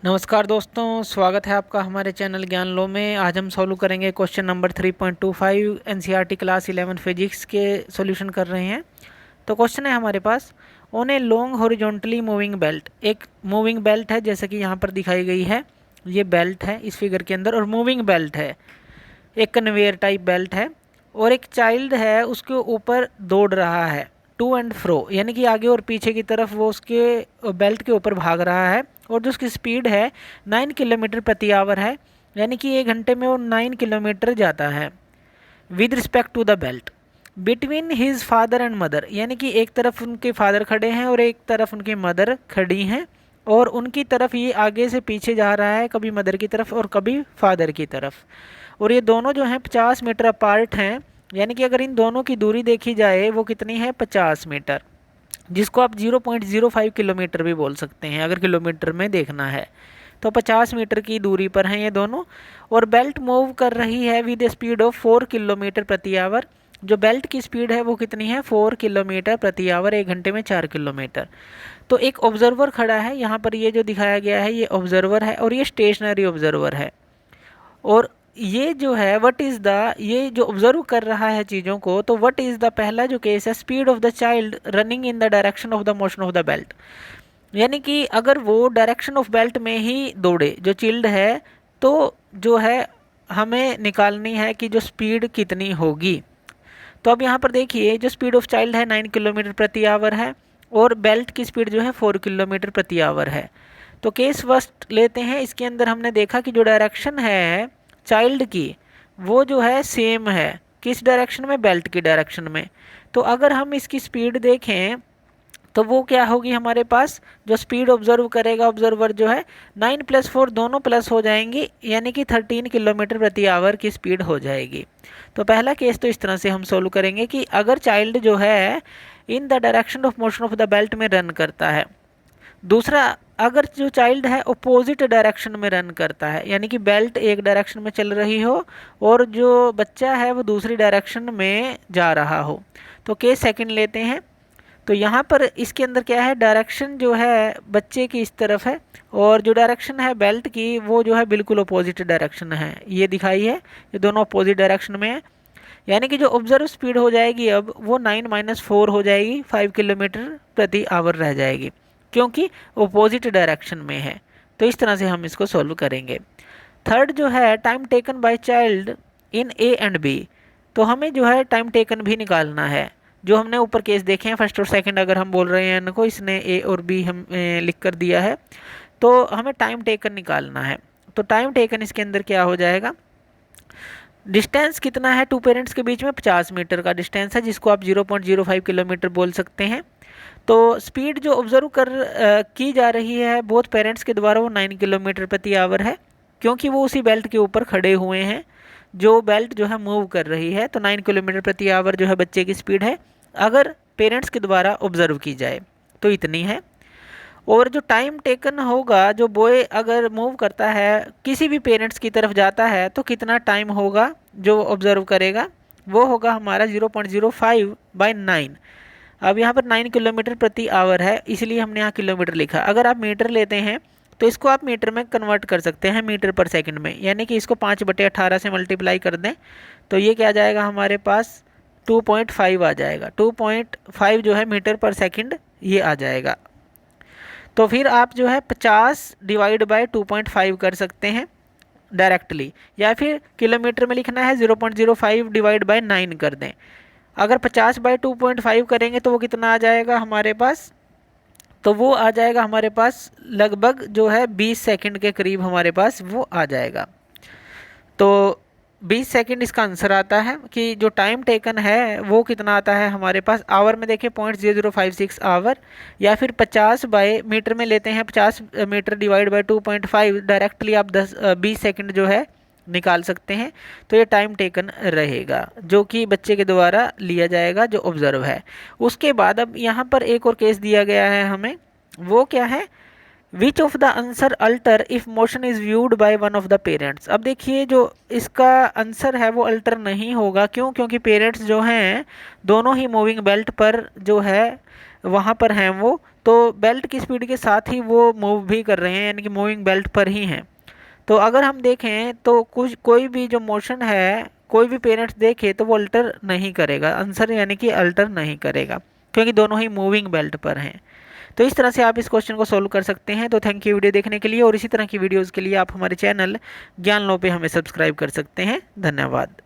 नमस्कार दोस्तों, स्वागत है आपका हमारे चैनल ज्ञान लो में। आज हम सॉल्व करेंगे question number 3.25 NCERT class 11 physics के सॉल्यूशन कर रहे हैं। तो क्वेश्चन है हमारे पास, on a long horizontally moving belt. एक मूविंग बेल्ट है जैसे कि यहाँ पर दिखाई गई है, ये बेल्ट है इस फिगर के अंदर और मूविंग बेल्ट है, एक कन्वेयर टाइप बेल्ट है और एक चाइल्ड है उसके ऊपर दौड़ रहा है टू एंड फ्रो, यानी कि आगे और पीछे की तरफ वो उसके बेल्ट के ऊपर भाग रहा है और जो उसकी स्पीड है 9 किलोमीटर प्रति आवर है, यानी कि 1 घंटे में वो 9 किलोमीटर जाता है with respect to the belt between his father and mother, यानी कि एक तरफ उनके फादर खड़े हैं और एक तरफ उनकी मदर खड़ी हैं और उनकी तरफ ये आगे से पीछे जा रहा है, कभी मदर की तरफ और कभी फादर की तरफ। और ये दोनों जो हैं 50 मीटर अपार्ट हैं, यानी कि अगर इन दोनों की दूरी देखी जाए वो कितनी है 50 मीटर, जिसको आप 0.05 किलोमीटर भी बोल सकते हैं अगर किलोमीटर में देखना है। तो 50 मीटर की दूरी पर हैं ये दोनों और बेल्ट मूव कर रही है विद स्पीड ऑफ 4 किलोमीटर प्रति आवर। जो बेल्ट की स्पीड है वो कितनी है 4 किलोमीटर प्रति आवर, 1 घंटे में 4 किलोमीटर। तो एक ऑब्जर्वर खड़ा है यहाँ पर, ये जो दिखाया गया है ये ऑब्जर्वर है और ये स्टेशनरी ऑब्जर्वर है। और ये जो है व्हाट इज़ द, ये जो ऑब्जर्व कर रहा है चीज़ों को, तो व्हाट इज़ द पहला जो केस है, speed of the child running in the direction of the motion of the belt, यानी कि अगर वो डायरेक्शन ऑफ बेल्ट में ही दौड़े जो चिल्ड है, तो जो है हमें निकालनी है कि जो स्पीड कितनी होगी। तो अब यहाँ पर देखिए जो स्पीड ऑफ चाइल्ड है 9 किलोमीटर प्रति आवर है और बेल्ट की स्पीड जो है 4 किलोमीटर प्रति आवर है। तो केस फर्स्ट लेते हैं, इसके अंदर हमने देखा कि जो डायरेक्शन है चाइल्ड की वो जो है सेम है किस डायरेक्शन में, बेल्ट की डायरेक्शन में। तो अगर हम इसकी स्पीड देखें तो वो क्या होगी, हमारे पास जो स्पीड ऑब्जर्व करेगा ऑब्जर्वर जो है 9 + 4 दोनों प्लस हो जाएंगी, यानी कि 13 किलोमीटर प्रति आवर की स्पीड हो जाएगी। तो पहला केस तो इस तरह से हम सोल्व करेंगे कि अगर चाइल्ड जो है in the direction of motion of the belt में रन करता है। दूसरा, अगर जो चाइल्ड है अपोजिट डायरेक्शन में रन करता है, यानी कि बेल्ट एक डायरेक्शन में चल रही हो और जो बच्चा है वो दूसरी डायरेक्शन में जा रहा हो। तो केस सेकंड लेते हैं। तो यहाँ पर इसके अंदर क्या है, डायरेक्शन जो है बच्चे की इस तरफ है और जो डायरेक्शन है बेल्ट की वो जो है बिल्कुल अपोजिट डायरेक्शन है, ये दिखाई है, ये दोनों अपोजिट डायरेक्शन में है। यानी कि जो ऑब्जर्व स्पीड हो जाएगी अब वो 9 - 4 हो जाएगी, 5 किलोमीटर प्रति आवर रह जाएगी क्योंकि अपोजिट डायरेक्शन में है। तो इस तरह से हम इसको सॉल्व करेंगे। थर्ड जो है time taken by child in A and B, तो हमें जो है टाइम टेकन भी निकालना है। जो हमने ऊपर केस देखे हैं फर्स्ट और सेकंड, अगर हम बोल रहे हैं इनको, इसने ए और बी हम लिख कर दिया है, तो हमें टाइम टेकन निकालना है। तो टाइम टेकन इसके अंदर क्या हो जाएगा, डिस्टेंस कितना है टू पेरेंट्स के बीच में 50 मीटर का डिस्टेंस है, जिसको आप 0.05 किलोमीटर बोल सकते हैं। तो स्पीड जो ऑब्जर्व की जा रही है बोथ पेरेंट्स के द्वारा वो 9 किलोमीटर प्रति आवर है, क्योंकि वो उसी बेल्ट के ऊपर खड़े हुए हैं जो बेल्ट जो है मूव कर रही है। तो 9 किलोमीटर प्रति आवर जो है बच्चे की स्पीड है अगर पेरेंट्स के द्वारा ऑब्जर्व की जाए, तो इतनी है। और जो टाइम टेकन होगा, जो बॉय अगर मूव करता है किसी भी पेरेंट्स की तरफ जाता है तो कितना टाइम होगा जो ऑब्जर्व करेगा, वो होगा हमारा 0.05/9। अब यहाँ पर 9 किलोमीटर प्रति आवर है इसलिए हमने यहाँ किलोमीटर लिखा। अगर आप मीटर लेते हैं तो इसको आप मीटर में कन्वर्ट कर सकते हैं मीटर पर सेकंड में, यानी कि इसको 5/18 से मल्टीप्लाई कर दें तो ये क्या जाएगा हमारे पास 2.5 आ जाएगा। 2.5 जो है मीटर पर सेकंड ये आ जाएगा। तो फिर आप जो है 50/2.5 कर सकते हैं डायरेक्टली, या फिर किलोमीटर में लिखना है 0.05/9 कर दें। अगर 50/2.5 करेंगे तो वो कितना आ जाएगा हमारे पास, तो वो आ जाएगा हमारे पास लगभग जो है 20 सेकंड के करीब हमारे पास वो आ जाएगा। तो 20 सेकंड इसका आंसर आता है कि जो टाइम टेकन है वो कितना आता है हमारे पास। आवर में देखिए 0.0056 आवर, या फिर 50 बाय मीटर में लेते हैं 50 मीटर डिवाइड बाय 2.5, डायरेक्टली आप 20 सेकंड जो है निकाल सकते हैं। तो ये टाइम टेकन रहेगा जो कि बच्चे के द्वारा लिया जाएगा जो ऑब्जर्व है। उसके बाद अब यहाँ पर एक और केस दिया गया है हमें, वो क्या है, which of the answer alter if motion is viewed by one of the parents. अब देखिए जो इसका आंसर है वो अल्टर नहीं होगा, क्यों, क्योंकि पेरेंट्स जो हैं दोनों ही मूविंग बेल्ट पर जो है वहाँ पर हैं वो, तो बेल्ट की स्पीड के साथ ही वो मूव भी कर रहे हैं, यानी कि मूविंग बेल्ट पर ही हैं। तो अगर हम देखें तो कोई भी जो मोशन है, कोई भी पेरेंट्स देखे तो वो अल्टर नहीं करेगा, आंसर यानी कि अल्टर नहीं करेगा, क्योंकि दोनों ही मूविंग बेल्ट पर हैं। तो इस तरह से आप इस क्वेश्चन को सोल्व कर सकते हैं। तो थैंक यू वीडियो देखने के लिए, और इसी तरह की वीडियोज़ के लिए आप हमारे चैनल ज्ञान लो पे हमें सब्सक्राइब कर सकते हैं। धन्यवाद।